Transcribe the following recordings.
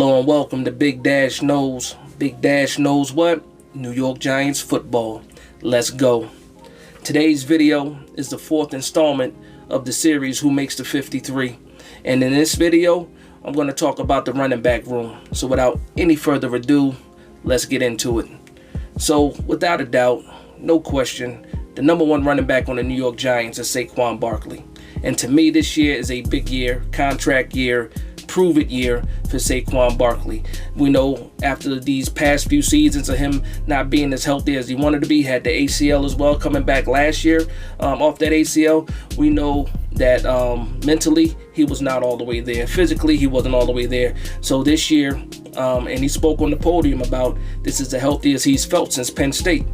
Hello and welcome to Big Dash Knows. Big Dash knows what? New York Giants football. Let's go. Today's video is the fourth installment of the series Who Makes the 53. And in this video, I'm going to talk about the running back room. So without any further ado, let's get into it. So without a doubt, no question, the number one running back on the New York Giants is Saquon Barkley. And to me, this year is a big year, contract year, prove it year for Saquon Barkley. We know after these past few seasons of him not being as healthy as he wanted to be, had the ACL as well coming back last year off that ACL. We know that mentally he was not all the way there. Physically he wasn't all the way there. So this year, and he spoke on the podium about this is the healthiest he's felt since Penn State.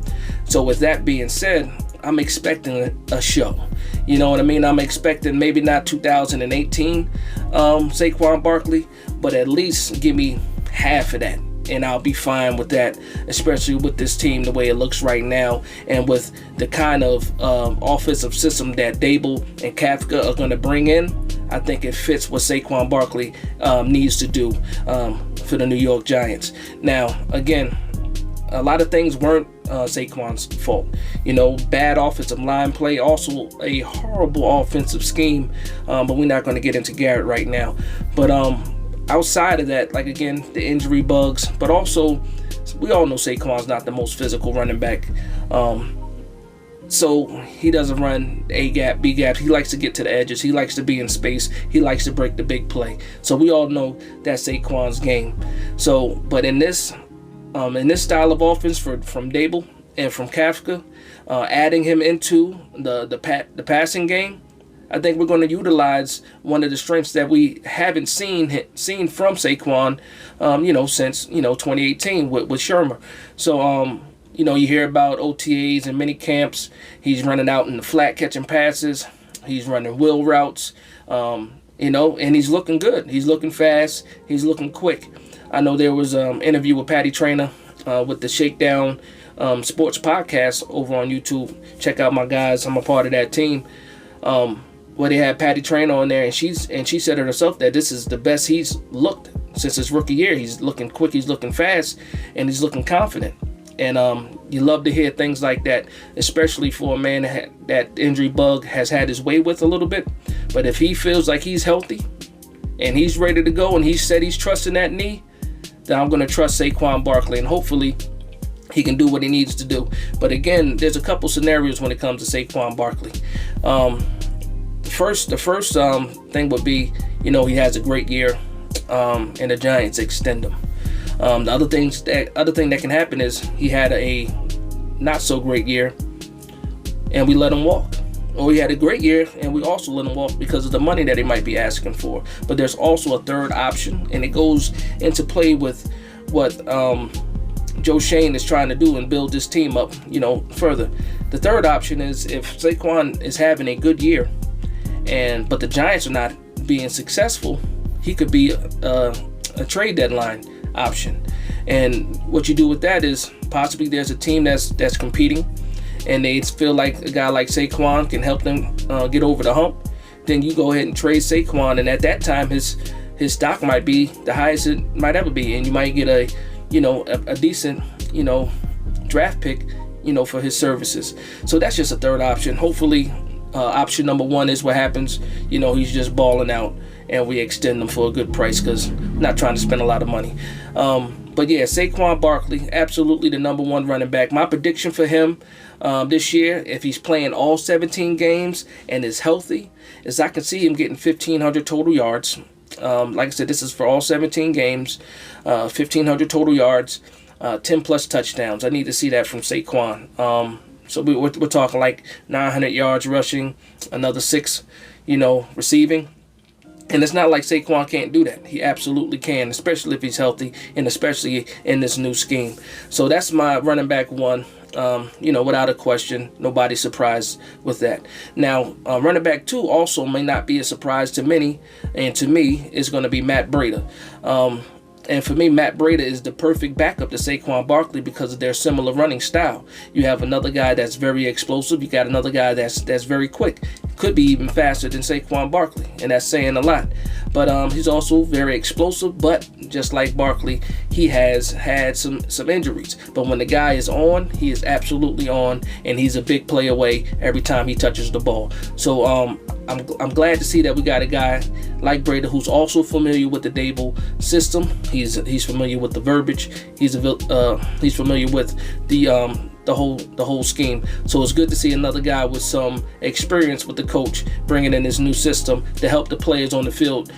So with that being said, I'm expecting a show. You know what I mean? I'm expecting maybe not 2018 Saquon Barkley, but at least give me half of that, and I'll be fine with that, especially with this team the way it looks right now, and with the kind of offensive system that Dable and Kafka are going to bring in. I think it fits what Saquon Barkley needs to do for the New York Giants. Now, again, a lot of things weren't Saquon's fault. You know, bad offensive line play, also a horrible offensive scheme, but we're not going to get into Garrett right now. But outside of that, like again, the injury bugs, but also we all know Saquon's not the most physical running back. So he doesn't run A gap, B gaps. He likes to get to the edges. He likes to be in space. He likes to break the big play. So we all know that's Saquon's game. So, but in this style of offense from Dable and from Kafka, adding him into the passing game, I think we're going to utilize one of the strengths that we haven't seen from Saquon, since 2018 with Shermer. So you hear about OTAs and mini camps. He's running out in the flat catching passes. He's running wheel routes. And he's looking good. He's looking fast. He's looking quick. I know there was an interview with Patty Traynor with the Shakedown Sports Podcast over on YouTube. Check out my guys. I'm a part of that team. Where they had Patty Traynor on there, and she said it herself that this is the best he's looked since his rookie year. He's looking quick. He's looking fast, and he's looking confident. And you love to hear things like that, especially for a man that injury bug has had his way with a little bit. But if he feels like he's healthy and he's ready to go, and he said he's trusting that knee, then I'm going to trust Saquon Barkley, and hopefully he can do what he needs to do. But again, there's a couple scenarios when it comes to Saquon Barkley. The first thing would be, he has a great year, and the Giants extend him. The other thing that can happen is he had a not so great year, and we let him walk. Or he had a great year, and we also let him walk because of the money that he might be asking for. But there's also a third option, and it goes into play with what Joe Shane is trying to do and build this team up, further. The third option is if Saquon is having a good year, but the Giants are not being successful, he could be a trade deadline option. And what you do with that is possibly there's a team that's competing, and they feel like a guy like Saquon can help them get over the hump. Then you go ahead and trade Saquon, and at that time his stock might be the highest it might ever be, and you might get a decent draft pick for his services. So that's just a third option. Hopefully option number one is what happens. He's just balling out, and we extend him for a good price because I'm not trying to spend a lot of money. But yeah, Saquon Barkley, absolutely the number one running back. My prediction for him this year, if he's playing all 17 games and is healthy, is I can see him getting 1,500 total yards. Like I said, this is for all 17 games, 1,500 total yards, 10 plus touchdowns. I need to see that from Saquon. So we're talking like 900 yards rushing, another 6, receiving. And it's not like Saquon can't do that. He absolutely can, especially if he's healthy and especially in this new scheme. So that's my running back one, without a question. Nobody's surprised with that. Now, running back two also may not be a surprise to many, and to me, is going to be Matt Breida. And for me, Matt Breida is the perfect backup to Saquon Barkley because of their similar running style. You have another guy that's very explosive. You got another guy that's very quick. could be even faster than Saquon Barkley, and that's saying a lot. But he's also very explosive, but just like Barkley, he has had some injuries. But when the guy is on, he is absolutely on, and he's a big play away every time he touches the ball. So I'm glad to see that we got a guy like Breida who's also familiar with the Dable system. He's familiar with the verbiage. He's familiar with the whole scheme. So it's good to see another guy with some experience with the coach bringing in this new system to help the players on the field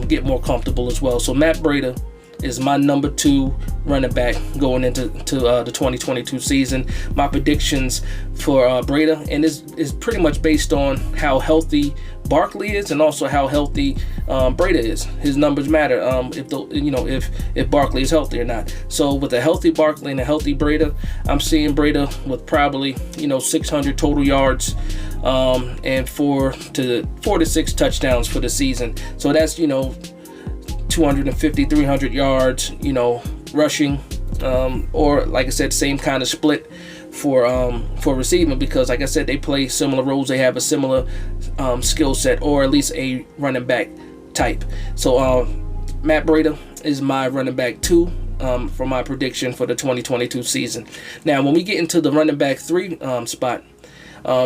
get more comfortable as well. So Matt Breida is my number 2 running back going into the 2022 season. My predictions for Breida, and this is pretty much based on how healthy Barkley is and also how healthy Breida is. His numbers matter if Barkley is healthy or not. So with a healthy Barkley and a healthy Breida, I'm seeing Breida with probably 600 total yards and 4 to 6 touchdowns for the season. So that's 250, 300 yards, rushing, or like I said, same kind of split for receiving, because like I said, they play similar roles. They have a similar skill set, or at least a running back type. So Matt Breida is my running back 2 for my prediction for the 2022 season. Now, when we get into the running back 3 spot,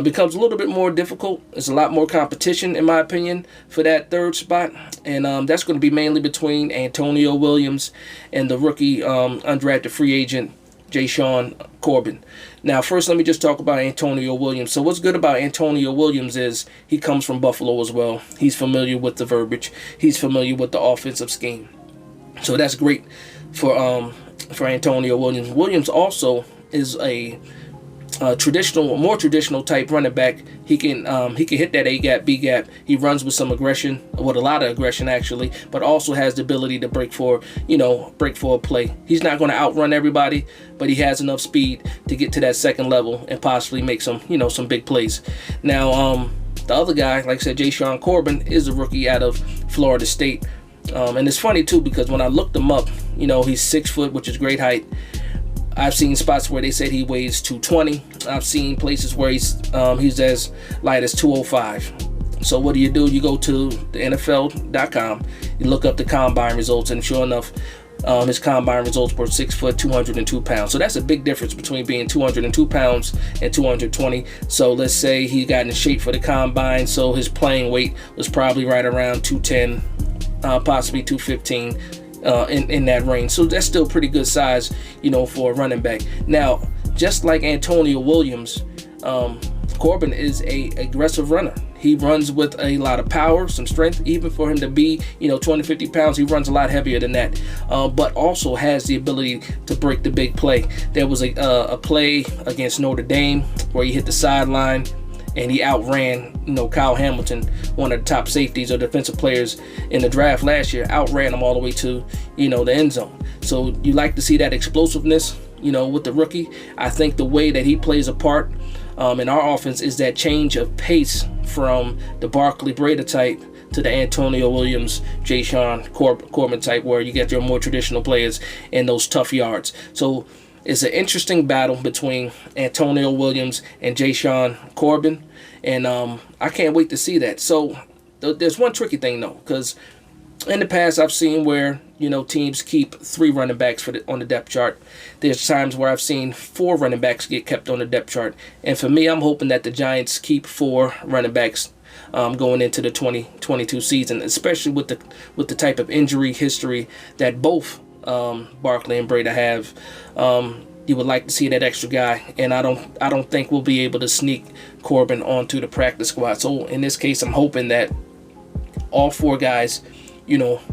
becomes a little bit more difficult. There's a lot more competition, in my opinion, for that 3rd spot, and that's going to be mainly between Antonio Williams and the rookie undrafted free agent Shawn Corbin. Now, first, let me just talk about Antonio Williams. So what's good about Antonio Williams is he comes from Buffalo as well. He's familiar with the verbiage. He's familiar with the offensive scheme. So that's great for Antonio Williams. Williams also is a more traditional type running back. He can hit that A gap, B gap. He runs with some aggression, with a lot of aggression actually, but also has the ability to break for a play. He's not going to outrun everybody, but he has enough speed to get to that second level and possibly make some big plays. Now, the other guy, like I said, Shawn Corbin, is a rookie out of Florida State, and it's funny too because when I looked him up, he's 6 foot, which is great height. I've seen spots where they said he weighs 220. I've seen places where he's as light as 205. So what do? You go to the NFL.com, you look up the combine results, and sure enough, his combine results were 6 foot, 202 pounds. So that's a big difference between being 202 pounds and 220. So let's say he got in shape for the combine, so his playing weight was probably right around 210, possibly 215. In that range. So that's still pretty good size, for a running back. Now, just like Antonio Williams, Corbin is a aggressive runner. He runs with a lot of power, some strength. Even for him to be, 250 pounds, he runs a lot heavier than that. But also has the ability to break the big play. There was a play against Notre Dame where he hit the sideline and he outran, Kyle Hamilton, one of the top safeties or defensive players in the draft last year, outran him all the way to, the end zone. So you like to see that explosiveness, with the rookie. I think the way that he plays a part in our offense is that change of pace from the Barkley Breida type to the Antonio Williams, Shawn Corbin type, where you get your more traditional players in those tough yards. So it's an interesting battle between Antonio Williams and Shawn Corbin, and I can't wait to see that. So there's one tricky thing though, because in the past I've seen where teams keep 3 running backs on the depth chart. There's times where I've seen 4 running backs get kept on the depth chart, and for me, I'm hoping that the Giants keep 4 running backs going into the 2022 season, especially with the type of injury history that both Barkley and Breida have. You would like to see that extra guy, and I don't think we'll be able to sneak Corbin onto the practice squad. So in this case, I'm hoping that all 4 guys,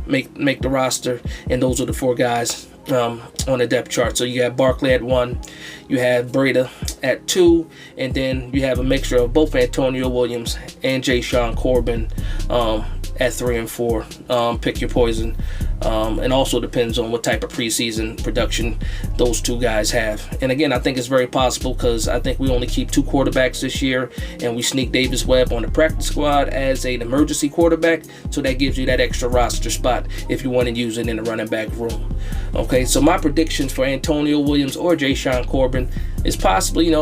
make the roster, and those are the 4 guys on the depth chart. So you have Barkley at 1, you have Breida at 2, and then you have a mixture of both Antonio Williams and Shawn Corbin at 3 and 4. Pick your poison. And also depends on what type of preseason production those 2 guys have. And again, I think it's very possible because I think we only keep 2 quarterbacks this year, and we sneak Davis Webb on the practice squad as an emergency quarterback. So that gives you that extra roster spot if you want to use it in the running back room. Okay, so my predictions for Antonio Williams or Shawn Corbin is possibly,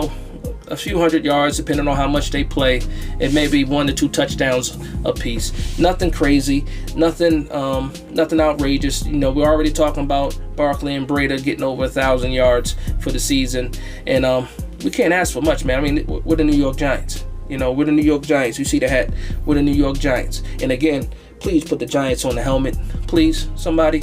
a few hundred yards, depending on how much they play. It may be 1 to 2 touchdowns a piece. Nothing crazy, nothing outrageous. You know, we're already talking about Barkley and Breda getting over 1,000 yards for the season, and we can't ask for much, man. I mean, we're the New York Giants. You know, we're the New York Giants. You see the hat. We're the New York Giants. And again, please put the Giants on the helmet. Please, somebody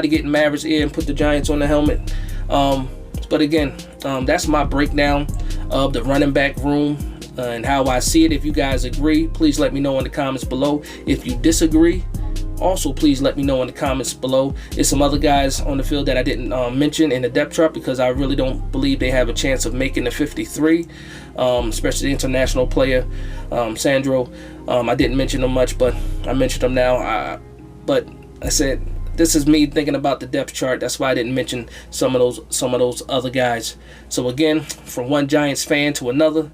get in Maverick's ear and put the Giants on the helmet. But again, that's my breakdown of the running back room and how I see it. If you guys agree, please let me know in the comments below. If you disagree, also please let me know in the comments below. There's some other guys on the field that I didn't mention in the depth chart because I really don't believe they have a chance of making the 53, especially the international player, Sandro. I didn't mention them much, but I mentioned them now. But I said, this is me thinking about the depth chart. That's why I didn't mention some of those other guys. So again, from one Giants fan to another,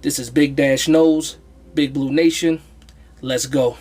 this is Big Dash Nose, Big Blue Nation. Let's go.